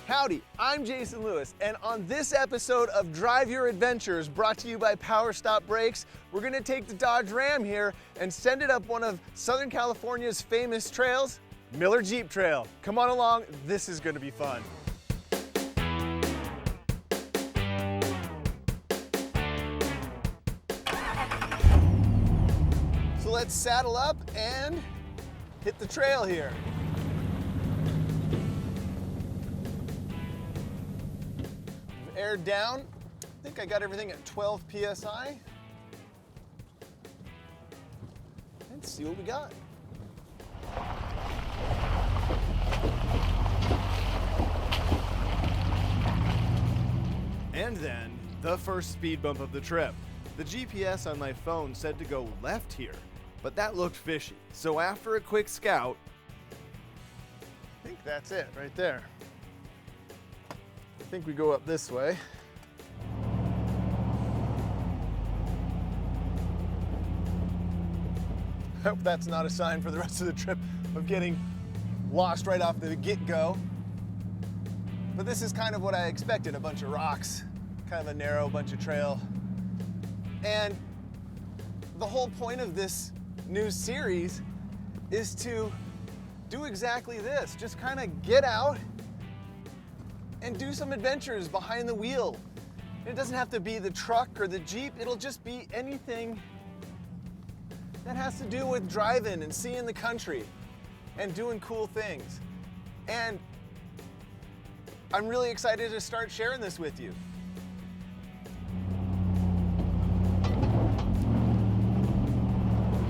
Howdy, I'm Jason Lewis, and on this episode of Drive Your Adventures, brought to you by PowerStop Brakes, we're gonna take the Dodge Ram here and send it up one of Southern California's famous trails, Miller Jeep Trail. Come on along, this is gonna be fun. So let's saddle up and hit the trail here. Aired down. I think I got everything at 12 PSI. Let's see what we got. And then, the first speed bump of the trip. The GPS on my phone said to go left here, but that looked fishy. So after a quick scout, I think that's it right there. I think we go up this way. I hope that's not a sign for the rest of the trip of getting lost right off the get-go. But this is kind of what I expected, a bunch of rocks, kind of a narrow bunch of trail. And the whole point of this new series is to do exactly this, just kind of get out and do some adventures behind the wheel. It doesn't have to be the truck or the Jeep, it'll just be anything that has to do with driving and seeing the country and doing cool things. And I'm really excited to start sharing this with you.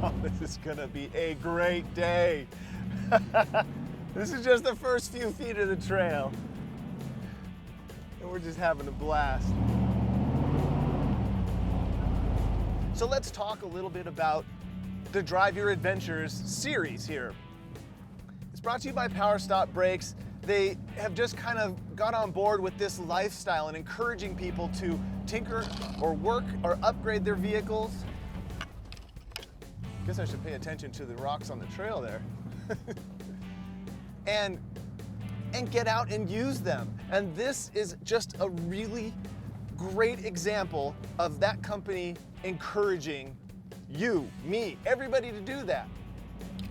Oh, this is gonna be a great day. This is just the first few feet of the trail. And we're just having a blast. So let's talk a little bit about the Drive Your Adventures series here. It's brought to you by PowerStop Brakes. They have just kind of got on board with this lifestyle and encouraging people to tinker or work or upgrade their vehicles. Guess I should pay attention to the rocks on the trail there. and get out and use them. And this is just a really great example of that company encouraging you, me, everybody to do that.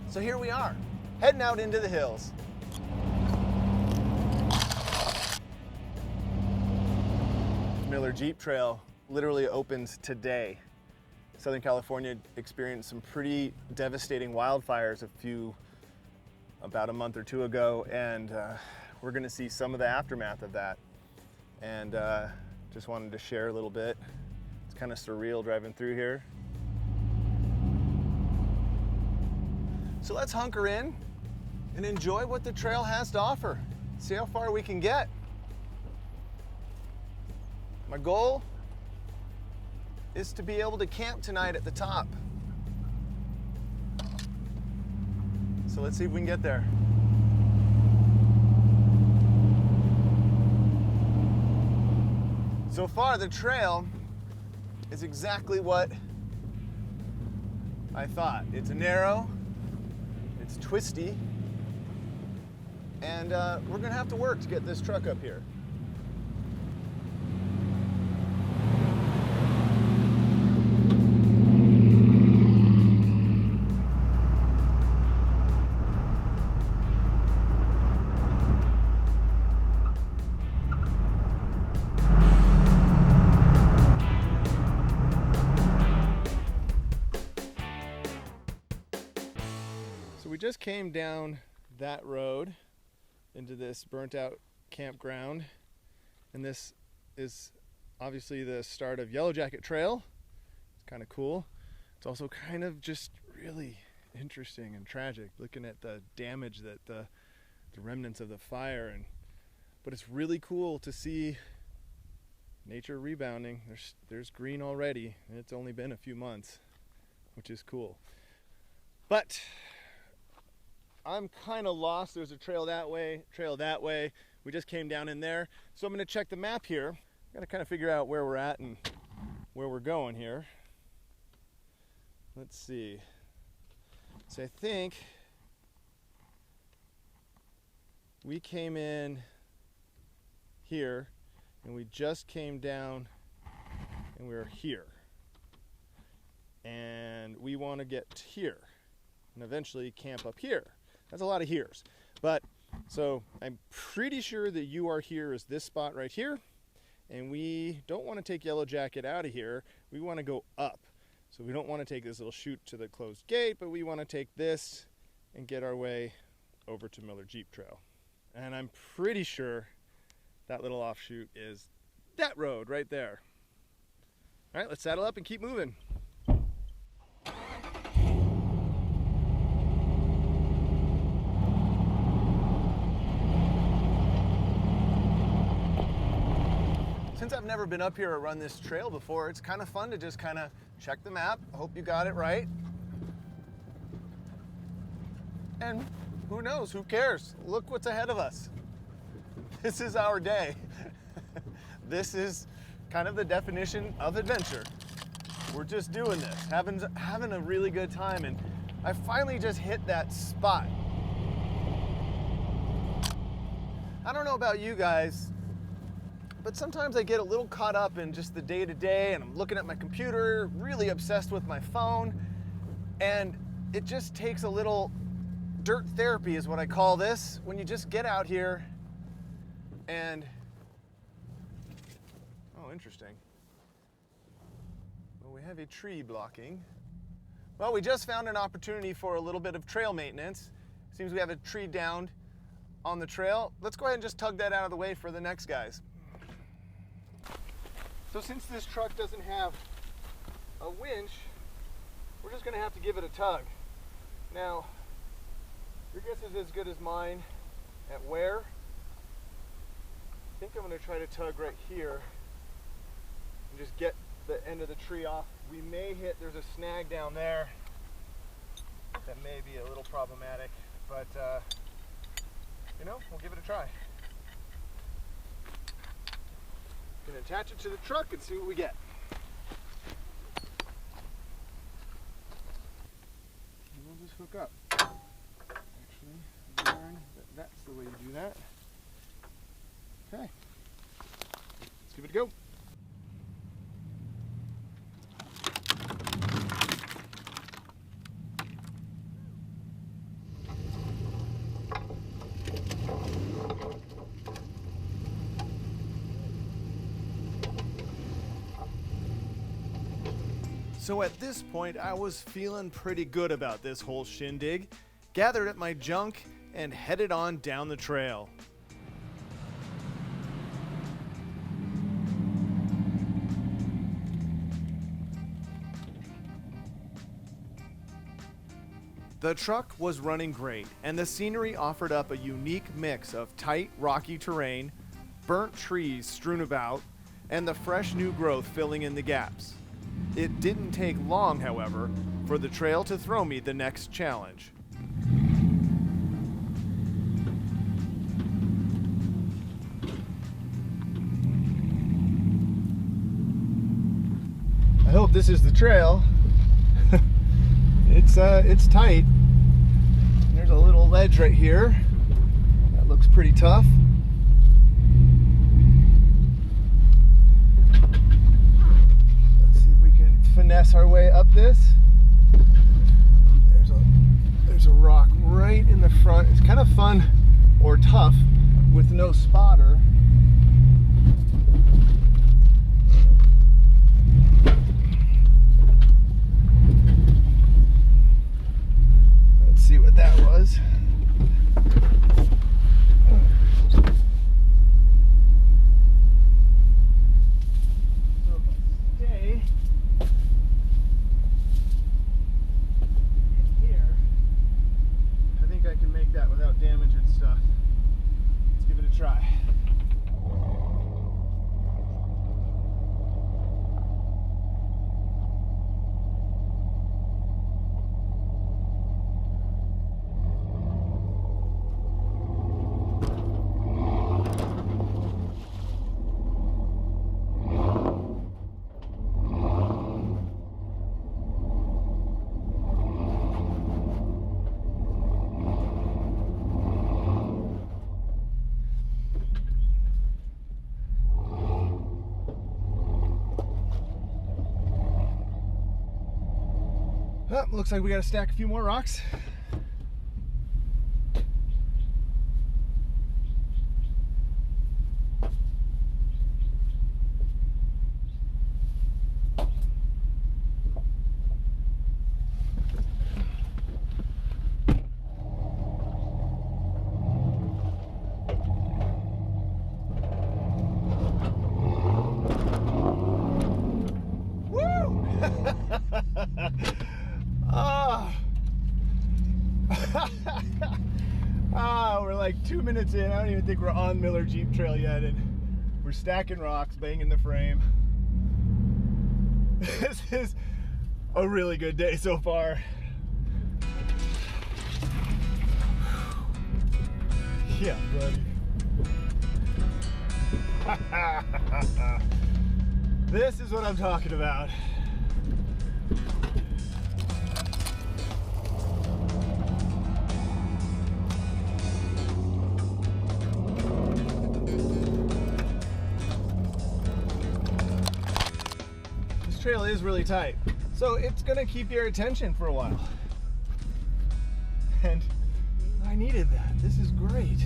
So here we are, heading out into the hills. Miller Jeep Trail literally opens today. Southern California experienced some pretty devastating wildfires about a month or two ago, and we're gonna see some of the aftermath of that. And just wanted to share a little bit. It's kind of surreal driving through here. So let's hunker in and enjoy what the trail has to offer. See how far we can get. My goal is to be able to camp tonight at the top. So let's see if we can get there. So far, the trail is exactly what I thought. It's narrow, it's twisty, and we're gonna have to work to get this truck up here. We just came down that road into this burnt out campground, and this is obviously the start of Yellow Jacket Trail. It's kind of cool. It's also kind of just really interesting and tragic looking at the damage that the remnants of the fire, but it's really cool to see nature rebounding. There's green already, and it's only been a few months, which is cool. But I'm kind of lost. There's a trail that way, We just came down in there. So I'm going to check the map here. Got to kind of figure out where we're at and where we're going here. Let's see. So I think we came in here, and we just came down and we're here. And we want to get here and eventually camp up here. That's a lot of heres. But so I'm pretty sure that you are here is this spot right here. And we don't want to take Yellow Jacket out of here. We want to go up. So we don't want to take this little chute to the closed gate, but we want to take this and get our way over to Miller Jeep Trail. And I'm pretty sure that little offshoot is that road right there. All right, let's saddle up and keep moving. Since I've never been up here or run this trail before, it's kind of fun to just kind of check the map. I hope you got it right. And who knows, who cares? Look what's ahead of us. This is our day. This is kind of the definition of adventure. We're just doing this, having a really good time, and I finally just hit that spot. I don't know about you guys, but sometimes I get a little caught up in just the day-to-day, and I'm looking at my computer, really obsessed with my phone, and it just takes a little dirt therapy is what I call this, when you just get out here and, oh, interesting. Well, we have a tree blocking. Well, we just found an opportunity for a little bit of trail maintenance. Seems we have a tree downed on the trail. Let's go ahead and just tug that out of the way for the next guys. So since this truck doesn't have a winch, we're just gonna have to give it a tug. Now, your guess is as good as mine at where. I think I'm gonna try to tug right here and just get the end of the tree off. We may hit, there's a snag down there that may be a little problematic, but you know, we'll give it a try. Gonna attach it to the truck and see what we get. And we'll just hook up. Actually, learn that that's the way you do that. Okay, let's give it a go. So at this point, I was feeling pretty good about this whole shindig, gathered up my junk, and headed on down the trail. The truck was running great, and the scenery offered up a unique mix of tight, rocky terrain, burnt trees strewn about, and the fresh new growth filling in the gaps. It didn't take long, however, for the trail to throw me the next challenge. I hope this is the trail. It's tight. There's a little ledge right here. That looks pretty tough. Finesse our way up this. There's a rock right in the front. It's kind of fun or tough with no spotter. Let's see what that was. Without damaging stuff. Let's give it a try. Oh, looks like we gotta stack a few more rocks. We're like 2 minutes in. I don't even think we're on Miller Jeep Trail yet, and we're stacking rocks, banging the frame. This is a really good day so far. Yeah, buddy. This is what I'm talking about. This trail is really tight, so it's gonna keep your attention for a while. And I needed that. This is great.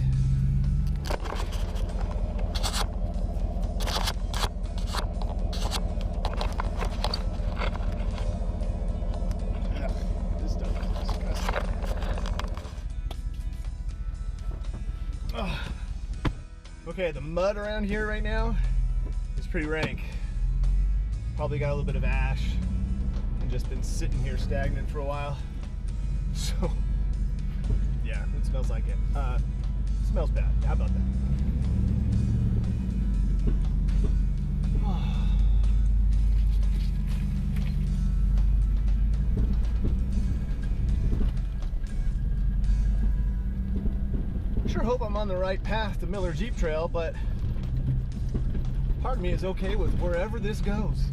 Okay, the mud around here right now is pretty rank. Probably got a little bit of ash and just been sitting here stagnant for a while. So, yeah, it smells like it. It smells bad. How about that? Sure hope I'm on the right path to Miller Jeep Trail, but part of me is okay with wherever this goes.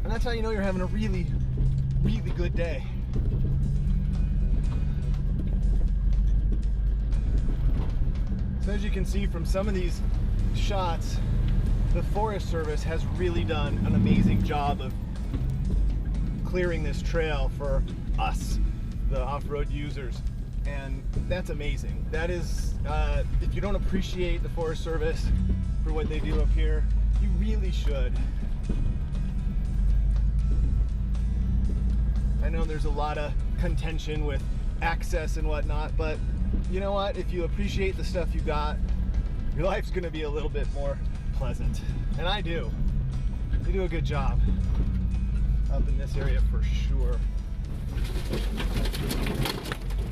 And that's how you know you're having a really, really good day. So as you can see from some of these shots, the Forest Service has really done an amazing job of clearing this trail for us, the off-road users. And that's amazing. That is, if you don't appreciate the Forest Service for what they do up here, you really should. I know there's a lot of contention with access and whatnot, but you know what? If you appreciate the stuff you got, your life's gonna be a little bit more pleasant. And I do. They do a good job up in this area for sure.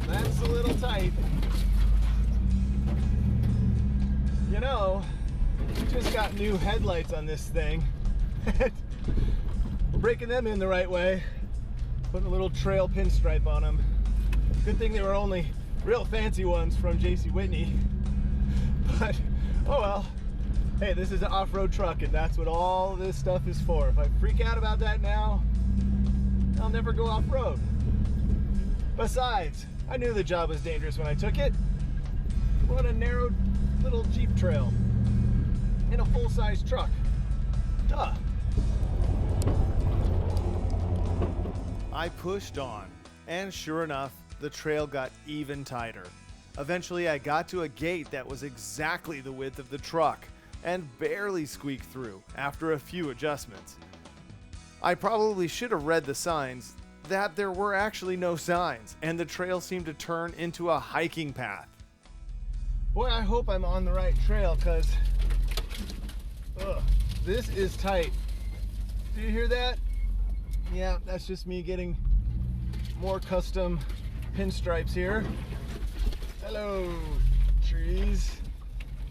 That's a little tight. You know, we just got new headlights on this thing. We're breaking them in the right way. Putting a little trail pinstripe on them. Good thing they were only real fancy ones from J.C. Whitney. But, oh well. Hey, this is an off-road truck, and that's what all this stuff is for. If I freak out about that now, I'll never go off-road. Besides, I knew the job was dangerous when I took it. What a narrow little Jeep trail in a full-size truck. Duh. I pushed on, and sure enough, the trail got even tighter. Eventually, I got to a gate that was exactly the width of the truck and barely squeaked through after a few adjustments. I probably should have read the signs that there were actually no signs, and the trail seemed to turn into a hiking path. Boy, I hope I'm on the right trail, because this is tight. Do you hear that? Yeah, that's just me getting more custom pinstripes here. Hello, trees,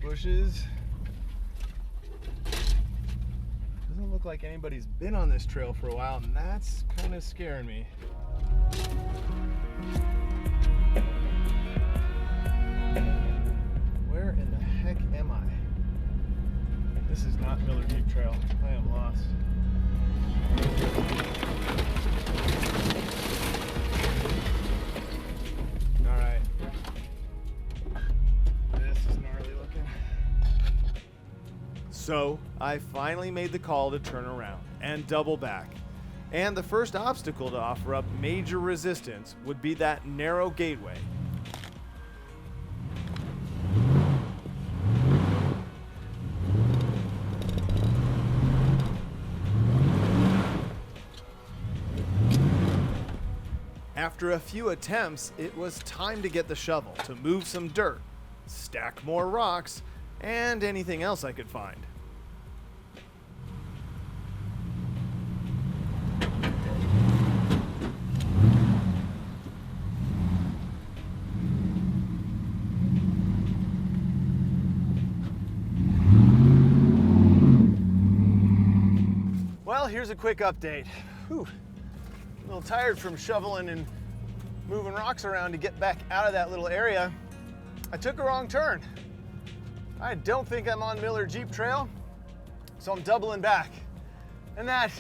bushes. Doesn't look like anybody's been on this trail for a while, and that's kind of scaring me. Where in the heck am I? This is not Miller Jeep Trail. I am lost. All right. This is gnarly looking. So I finally made the call to turn around and double back. And the first obstacle to offer up major resistance would be that narrow gateway. After a few attempts, it was time to get the shovel to move some dirt, stack more rocks, and anything else I could find. Well, here's a quick update. Whew. A little tired from shoveling and moving rocks around to get back out of that little area. I took a wrong turn. I don't think I'm on Miller Jeep Trail, so I'm doubling back. And that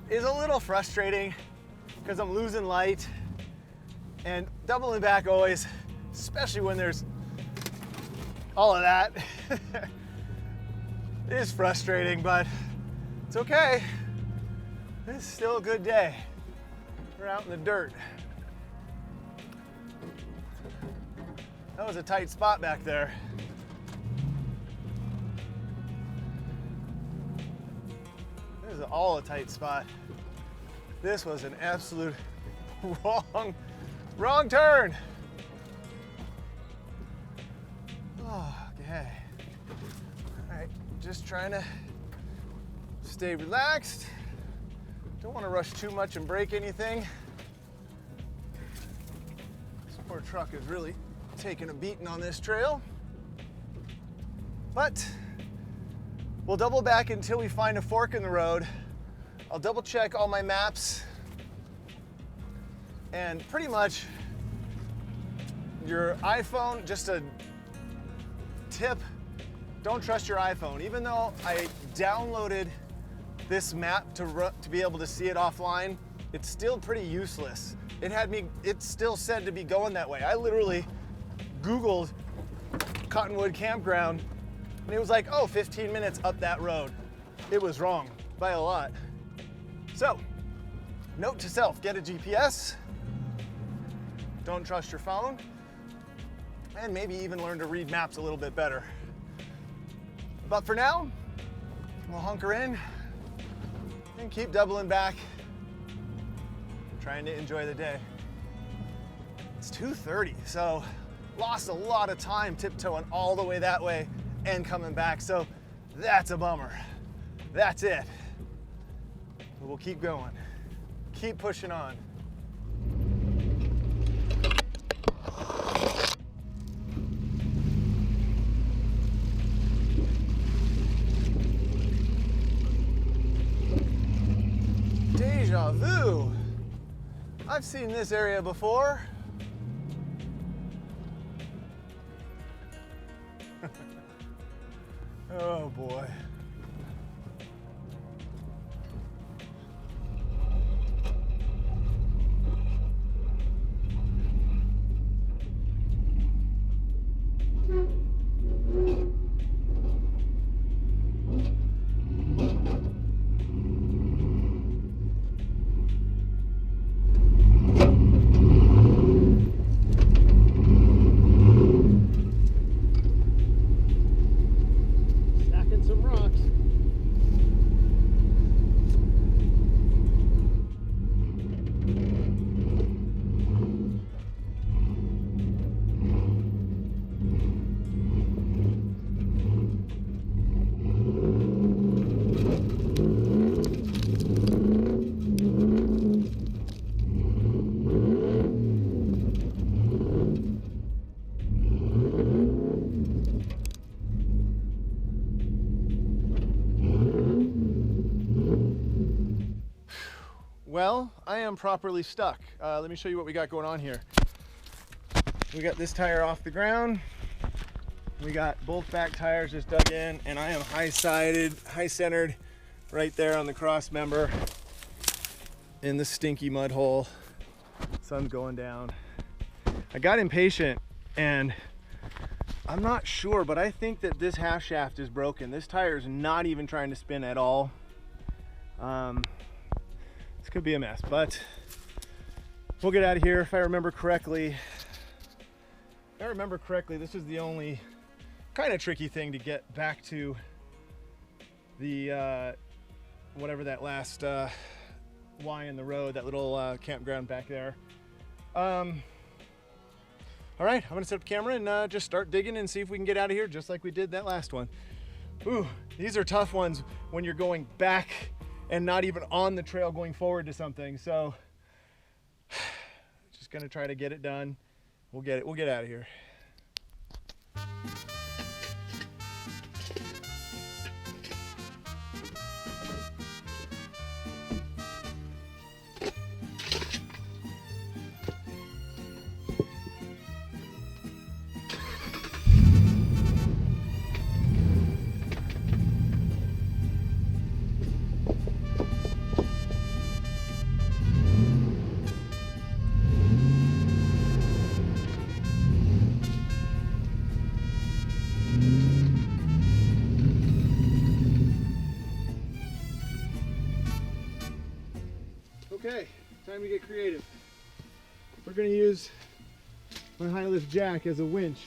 is a little frustrating because I'm losing light, and doubling back always, especially when there's all of that, is frustrating, but it's okay. It's still a good day. We're out in the dirt. That was a tight spot back there. This is all a tight spot. This was an absolute wrong turn. Oh, okay. All right, just trying to stay relaxed. Don't want to rush too much and break anything. This poor truck is really taking a beating on this trail. But we'll double back until we find a fork in the road. I'll double check all my maps. And pretty much your iPhone, just a tip, don't trust your iPhone. Even though I downloaded this map to be able to see it offline, it's still pretty useless. It still said to be going that way. I literally Googled Cottonwood Campground and it was like, oh, 15 minutes up that road. It was wrong by a lot. So, note to self, get a GPS, don't trust your phone, and maybe even learn to read maps a little bit better. But for now, we'll hunker in and keep doubling back, trying to enjoy the day. It's 2:30, so lost a lot of time tiptoeing all the way that way and coming back, so that's a bummer. That's it. But we'll keep going, keep pushing on. Deja vu. I've seen this area before. Oh boy. Well, I am properly stuck. Let me show you what we got going on here. We got this tire off the ground. We got both back tires just dug in, and I am high centered right there on the cross member in the stinky mud hole. Sun's going down. I got impatient and I'm not sure, but I think that this half shaft is broken. This tire is not even trying to spin at all. It's could be a mess, but we'll get out of here. If I remember correctly, this is the only kind of tricky thing to get back to the whatever that last Y in the road, that little campground back there. All right, I'm gonna set up the camera and just start digging and see if we can get out of here just like we did that last one. Ooh, these are tough ones when you're going back and not even on the trail going forward to something. So just gonna try to get it done. We'll get out of here. Okay, time to get creative. We're gonna use my high lift jack as a winch.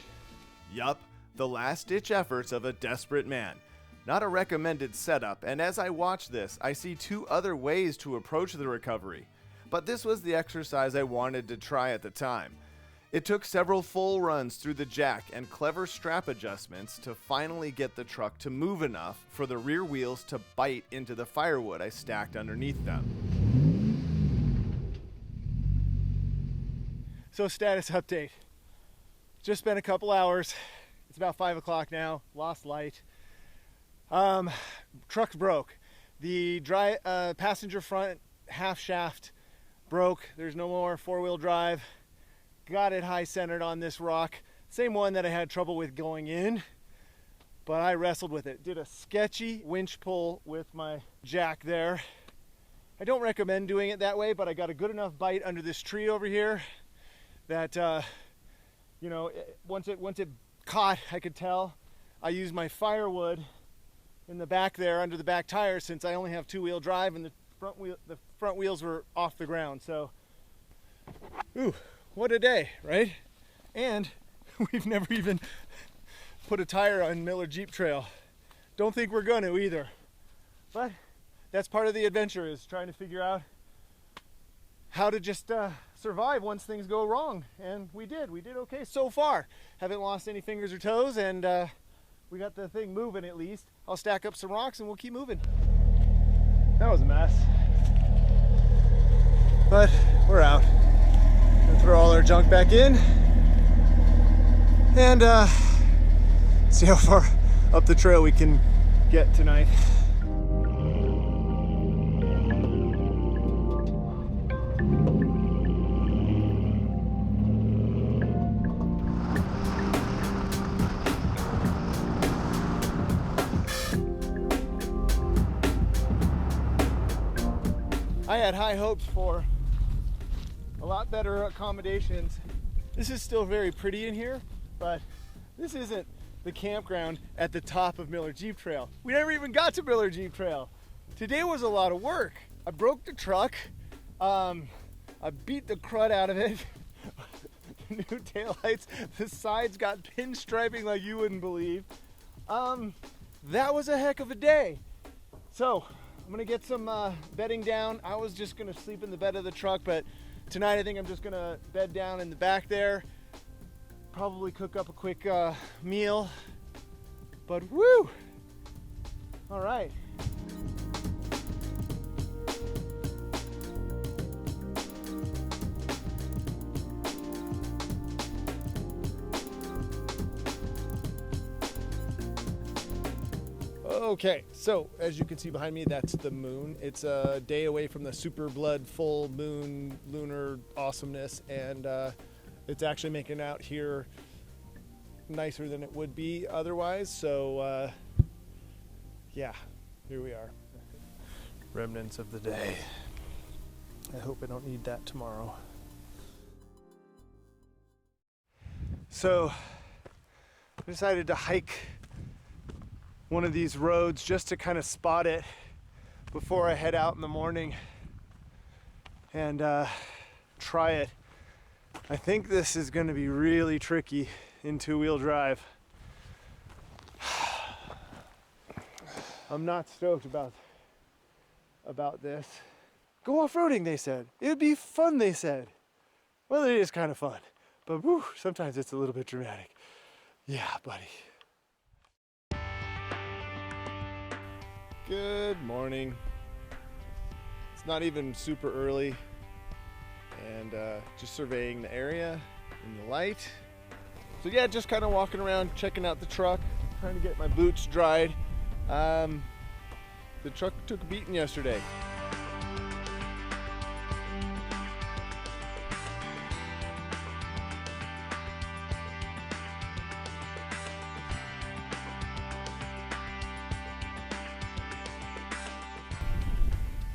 Yup, the last-ditch efforts of a desperate man. Not a recommended setup, and as I watch this, I see two other ways to approach the recovery. But this was the exercise I wanted to try at the time. It took several full runs through the jack and clever strap adjustments to finally get the truck to move enough for the rear wheels to bite into the firewood I stacked underneath them. So status update. Just been a couple hours. It's about 5 o'clock now. Lost light. Truck's broke. The passenger front half shaft broke. There's no more four-wheel drive. Got it high centered on this rock. Same one that I had trouble with going in, but I wrestled with it. Did a sketchy winch pull with my jack there. I don't recommend doing it that way, but I got a good enough bite under this tree over here that you know, once it caught, I could tell. I used my firewood in the back there under the back tire, since I only have two-wheel drive and the front wheels were off the ground. So, ooh, what a day, right? And we've never even put a tire on Miller Jeep Trail. Don't think we're gonna either. But that's part of the adventure, is trying to figure out how to just survive once things go wrong. And we did okay so far. Haven't lost any fingers or toes, and we got the thing moving at least. I'll stack up some rocks and we'll keep moving. That was a mess, but we're out. Gonna throw all our junk back in and see how far up the trail we can get tonight. I had high hopes for a lot better accommodations. This is still very pretty in here, but this isn't the campground at the top of Miller Jeep Trail. We never even got to Miller Jeep Trail. Today was a lot of work. I broke the truck. I beat the crud out of it. New taillights. The sides got pinstriping like you wouldn't believe. That was a heck of a day. So I'm gonna get some bedding down. I was just gonna sleep in the bed of the truck, but tonight I think I'm just gonna bed down in the back there. Probably cook up a quick meal. But woo! All right. Okay, so as you can see behind me, that's the moon. It's a day away from the super blood full moon lunar awesomeness, and it's actually making out here nicer than it would be otherwise. So yeah, here we are. Remnants of the day. I hope I don't need that tomorrow. So I decided to hike one of these roads just to kind of spot it before I head out in the morning. and try it. I think this is going to be really tricky in two-wheel drive. I'm not stoked about this. Go off-roading, they said. It would be fun, they said. Well, it is kind of fun, but whew, sometimes it's a little bit dramatic. Yeah, buddy. Good morning. It's not even super early, and just surveying the area in the light. So yeah, just kind of walking around, checking out the truck, trying to get my boots dried. The truck took a beating yesterday.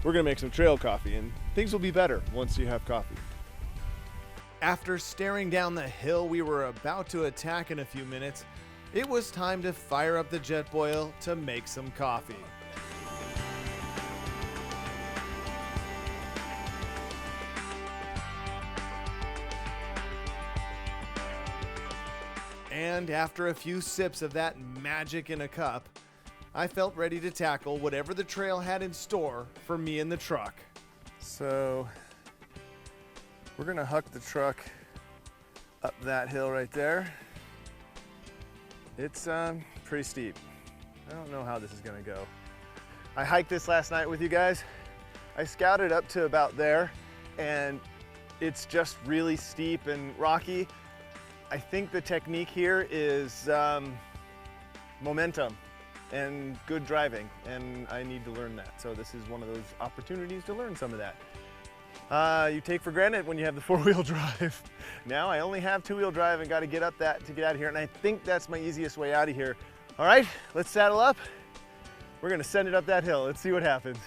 We're gonna make some trail coffee, and things will be better once you have coffee. After staring down the hill we were about to attack in a few minutes, it was time to fire up the jet boil to make some coffee. And after a few sips of that magic in a cup, I felt ready to tackle whatever the trail had in store for me and the truck. So we're gonna huck the truck up that hill right there. It's pretty steep. I don't know how this is gonna go. I hiked this last night with you guys. I scouted up to about there, and it's just really steep and rocky. I think the technique here is momentum and good driving, and I need to learn that. So this is one of those opportunities to learn some of that. You take for granted when you have the four-wheel drive. Now I only have two-wheel drive and got to get up that to get out of here, and I think that's my easiest way out of here. All right, let's saddle up. We're gonna send it up that hill. Let's see what happens.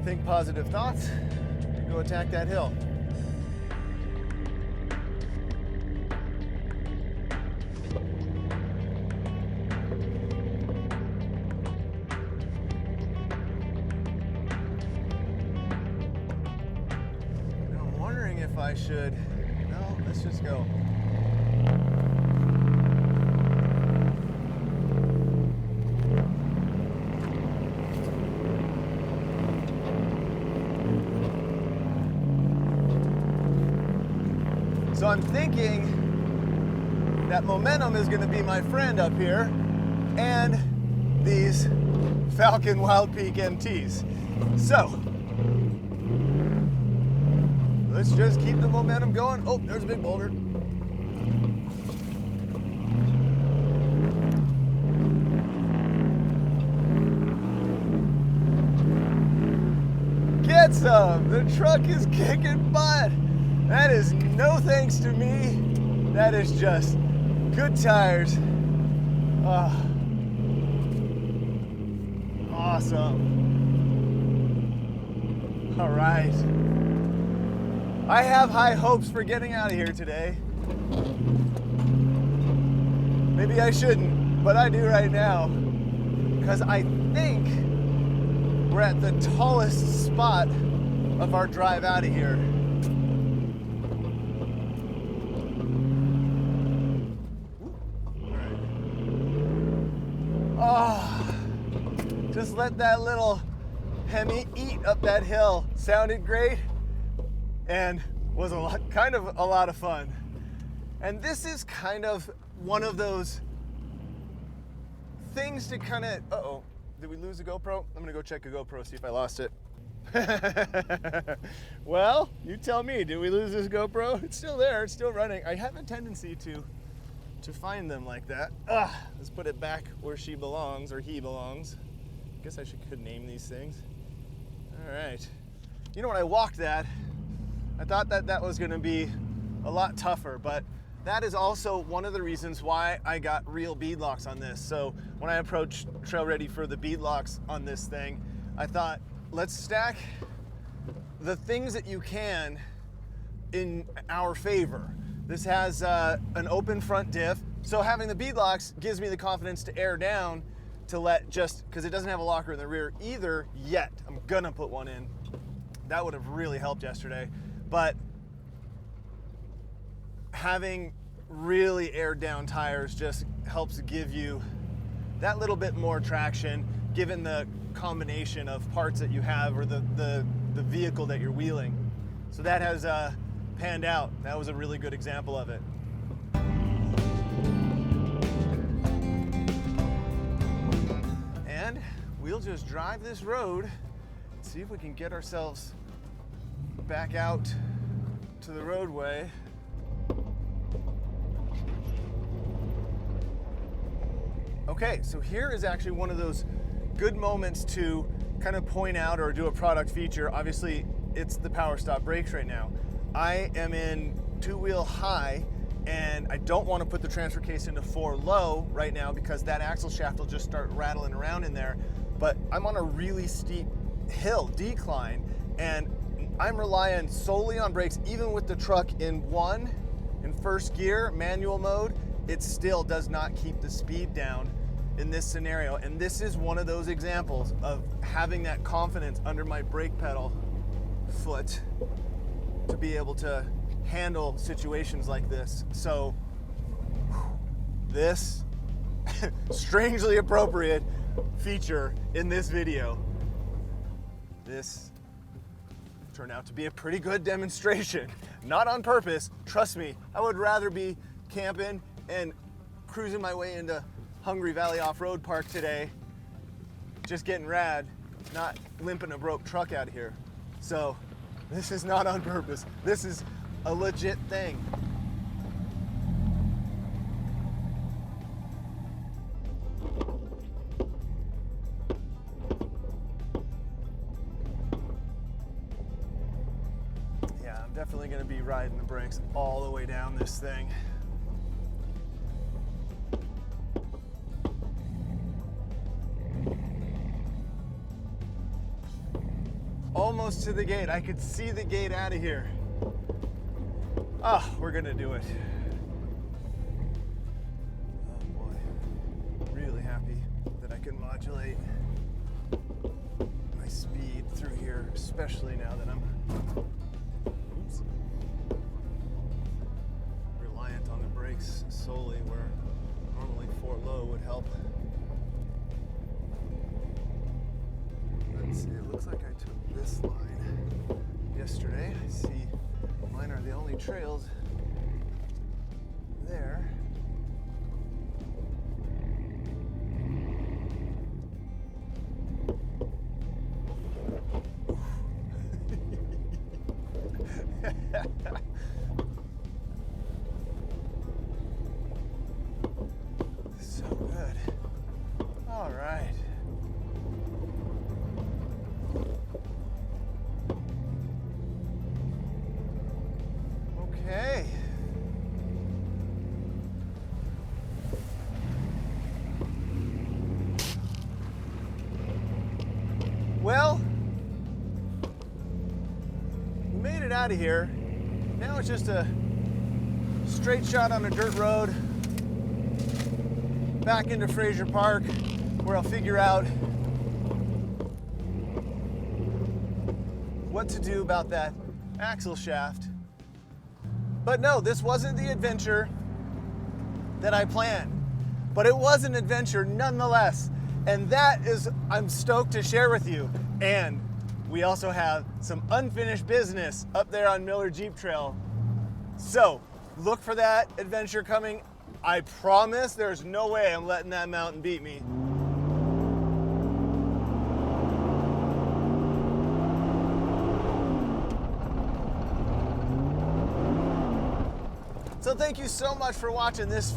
Think positive thoughts and go attack that hill. I should. No, let's just go. So I'm thinking that momentum is going to be my friend up here, and these Falcon Wild Peak MTs. So let's just keep the momentum going. Oh, there's a big boulder. Get some. The truck is kicking butt. That is no thanks to me. That is just good tires. Awesome. All right. I have high hopes for getting out of here today. Maybe I shouldn't, but I do right now, because I think we're at the tallest spot of our drive out of here. Oh, just let that little Hemi eat up that hill. Sounded great. And was kind of a lot of fun. And this is kind of one of those things to kind of, uh-oh, did we lose the GoPro? I'm gonna go check a GoPro, see if I lost it. Well, you tell me, did we lose this GoPro? It's still there, it's still running. I have a tendency to find them like that. Let's put it back where she belongs, or he belongs. I guess I could name these things. All right. You know, when I walked that, I thought that was gonna be a lot tougher, but that is also one of the reasons why I got real bead locks on this. So when I approached Trail Ready for the bead locks on this thing, I thought, let's stack the things that you can in our favor. This has an open front diff, so having the bead locks gives me the confidence to air down to let, just because it doesn't have a locker in the rear either yet. I'm gonna put one in. That would have really helped yesterday. But having really aired down tires just helps give you that little bit more traction, given the combination of parts that you have, or the vehicle that you're wheeling. So that has panned out. That was a really good example of it. And we'll just drive this road and see if we can get ourselves back out to the roadway. Okay, so here is actually one of those good moments to kind of point out or do a product feature. Obviously, it's the PowerStop brakes right now. I am in 2-wheel high, and I don't want to put the transfer case into 4 low right now because that axle shaft will just start rattling around in there. But I'm on a really steep hill decline, and I'm relying solely on brakes. Even with the truck in first gear, manual mode, it still does not keep the speed down in this scenario. And this is one of those examples of having that confidence under my brake pedal foot to be able to handle situations like this. So this strangely appropriate feature in this video, this turned out to be a pretty good demonstration. Not on purpose, trust me. I would rather be camping and cruising my way into Hungry Valley Off-Road Park today, just getting rad, not limping a broke truck out of here. So this is not on purpose. This is a legit thing. Yeah, I'm definitely gonna be riding the brakes all the way down this thing. Almost to the gate. I could see the gate out of here. Ah, we're gonna do it. Oh boy. Really happy that I can modulate my speed through here, especially now that I'm reliant on the brakes solely, where normally 4 low would help. Let's see, it looks like I took this line yesterday. I see mine are the only trails there. So good. All right. Okay. Well, we made it out of here. Now it's just a straight shot on a dirt road back into Fraser Park, where I'll figure out what to do about that axle shaft. But no, this wasn't the adventure that I planned, but it was an adventure nonetheless. And that is, I'm stoked to share with you. And we also have some unfinished business up there on Miller Jeep Trail. So look for that adventure coming. I promise there's no way I'm letting that mountain beat me. So thank you so much for watching this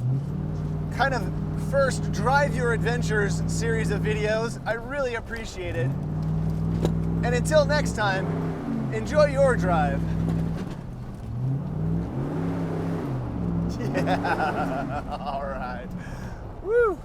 kind of first Drive Your Adventures series of videos. I really appreciate it. And until next time, enjoy your drive. Yeah, all right. Woo.